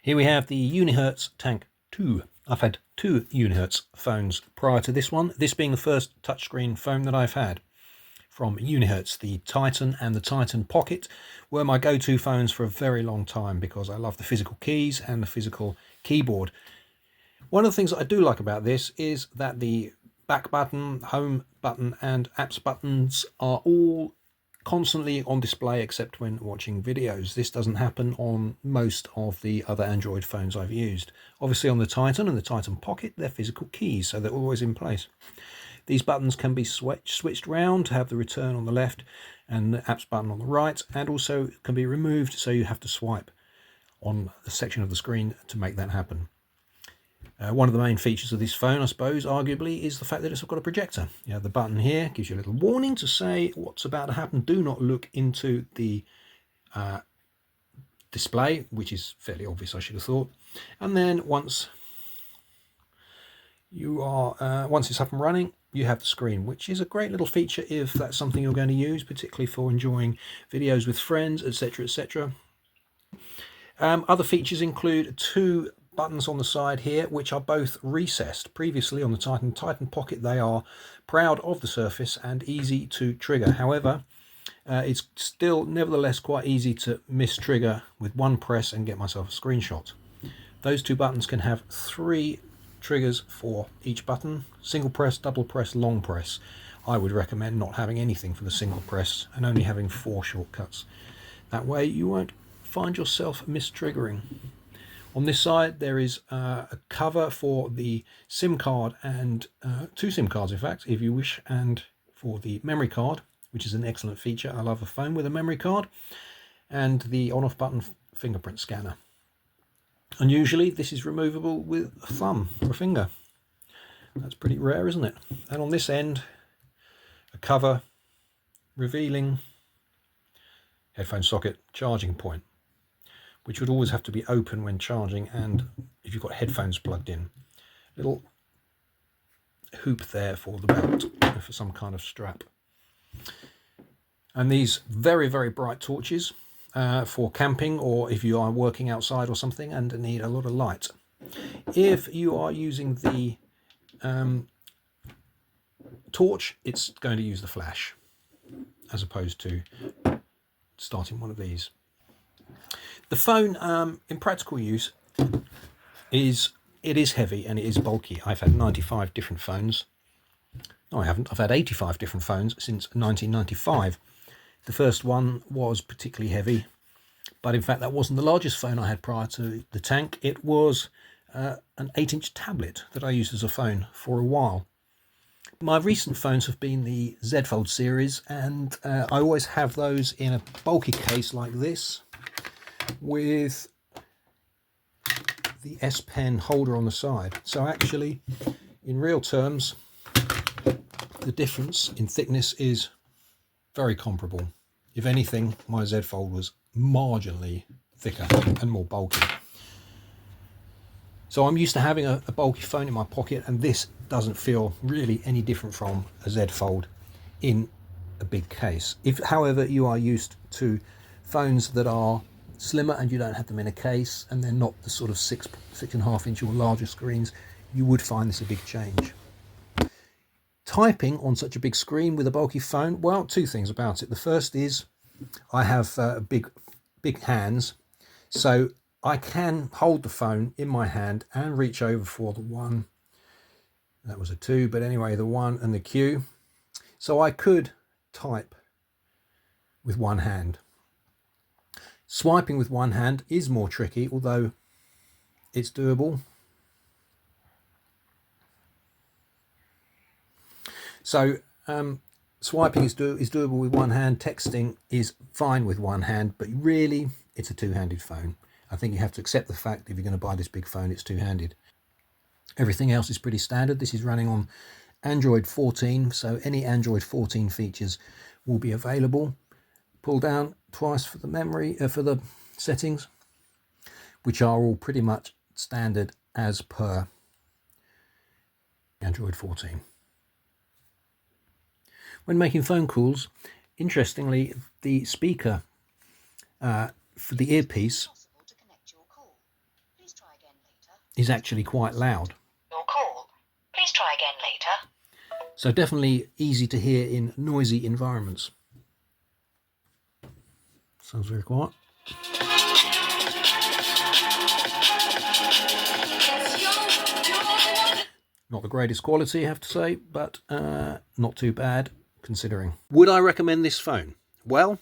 Here we have the Unihertz Tank 2. I've had two Unihertz phones prior to this one, this being the first touchscreen phone that I've had from Unihertz. The Titan and the Titan Pocket were my go-to phones for a very long time because I love the physical keys and the physical keyboard. One of the things that I do like about this is that the back button, home button and apps buttons are all constantly on display except when watching videos. This doesn't happen on most of the other Android phones I've used. Obviously on the Titan and the Titan Pocket, they're physical keys, so they're always in place. These buttons can be switched round to have the return on the left and the apps button on the right, and also can be removed, so you have to swipe on the section of the screen to make that happen. One of the main features of this phone, I suppose, arguably, is the fact that it's got a projector. You have the button here, gives you a little warning to say what's about to happen. Do not look into the display, which is fairly obvious, I should have thought. And then once it's up and running, you have the screen, which is a great little feature if that's something you're going to use, particularly for enjoying videos with friends, etc., etc. Other features include two buttons on the side here, which are both recessed. Previously on the Titan Pocket, they are proud of the surface and easy to trigger. However, it's still nevertheless quite easy to mistrigger with one press and get myself a screenshot. Those two buttons can have 3 triggers for each button: single press, double press, long press. I would recommend not having anything for the single press and only having 4 shortcuts. That way you won't find yourself mistriggering. On this side there is a cover for the SIM card and 2 SIM cards in fact, if you wish, and for the memory card, which is an excellent feature. I love a phone with a memory card, and the on-off button fingerprint scanner. Unusually this is removable with a thumb or a finger. That's pretty rare, isn't it? And on this end, a cover revealing headphone socket charging point, which would always have to be open when charging, and if you've got headphones plugged in. Little hoop there for the belt, for some kind of strap. And these very, very bright torches for camping, or if you are working outside or something and need a lot of light. If you are using the torch, it's going to use the flash as opposed to starting one of these. The phone, in practical use, is heavy and it is bulky. I've had 95 different phones. No, I haven't. I've had 85 different phones since 1995. The first one was particularly heavy, but in fact that wasn't the largest phone I had prior to the Tank. It was an 8-inch tablet that I used as a phone for a while. My recent phones have been the Z Fold series, and I always have those in a bulky case like this, with the S Pen holder on the side. So actually, in real terms, the difference in thickness is very comparable. If anything, my Z Fold was marginally thicker and more bulky. So I'm used to having a bulky phone in my pocket, and this doesn't feel really any different from a Z Fold in a big case. If, however, you are used to phones that are slimmer and you don't have them in a case, and they're not the sort of 6.5 inch or larger screens, you would find this a big change. Typing on such a big screen with a bulky phone, well, 2 things about it. The first is I have big hands, so I can hold the phone in my hand and reach over for the 1, that was a 2, but anyway, the 1 and the Q, so I could type with one hand. Swiping with one hand is more tricky, although it's doable. So swiping is doable with one hand. Texting is fine with one hand, but really it's a 2-handed phone. I think you have to accept the fact if you're going to buy this big phone, it's 2-handed. Everything else is pretty standard. This is running on Android 14, so any Android 14 features will be available. Pull down twice for the memory, for the settings, which are all pretty much standard as per Android 14. When making phone calls, interestingly, the speaker for the earpiece is actually quite loud. Your call. Please try again later. So definitely easy to hear in noisy environments. Sounds very quiet. Not the greatest quality, I have to say, but not too bad considering. Would I recommend this phone? Well,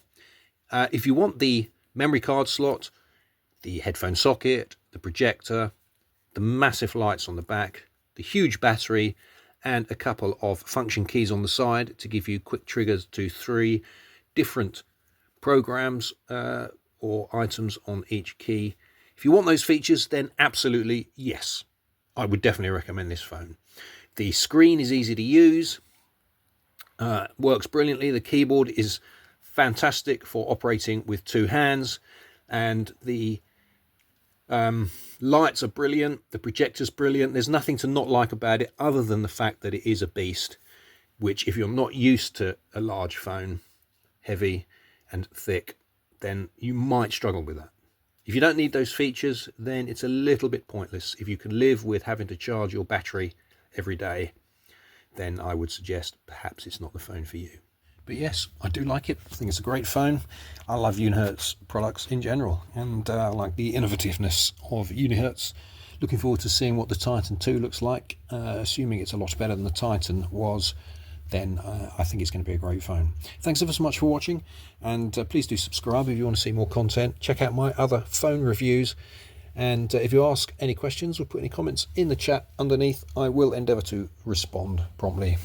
if you want the memory card slot, the headphone socket, the projector, the massive lights on the back, the huge battery, and a couple of function keys on the side to give you quick triggers to 3 different programs or items on each key. If you want those features, then absolutely yes, I would definitely recommend this phone. The screen is easy to use, works brilliantly. The keyboard is fantastic for operating with 2 hands, and the lights are brilliant. The projector's brilliant. There's nothing to not like about it other than the fact that it is a beast, which if you're not used to a large phone, heavy and thick, then you might struggle with that. If you don't need those features, then it's a little bit pointless. If you can live with having to charge your battery every day, then I would suggest perhaps it's not the phone for you. But yes, I do like it. I think it's a great phone. I love Unihertz products in general, and I like the innovativeness of Unihertz. Looking forward to seeing what the Titan 2 looks like. Assuming it's a lot better than the Titan was, then I think it's going to be a great phone. Thanks ever so much for watching, and please do subscribe if you want to see more content. Check out my other phone reviews, and if you ask any questions or put any comments in the chat underneath, I will endeavour to respond promptly.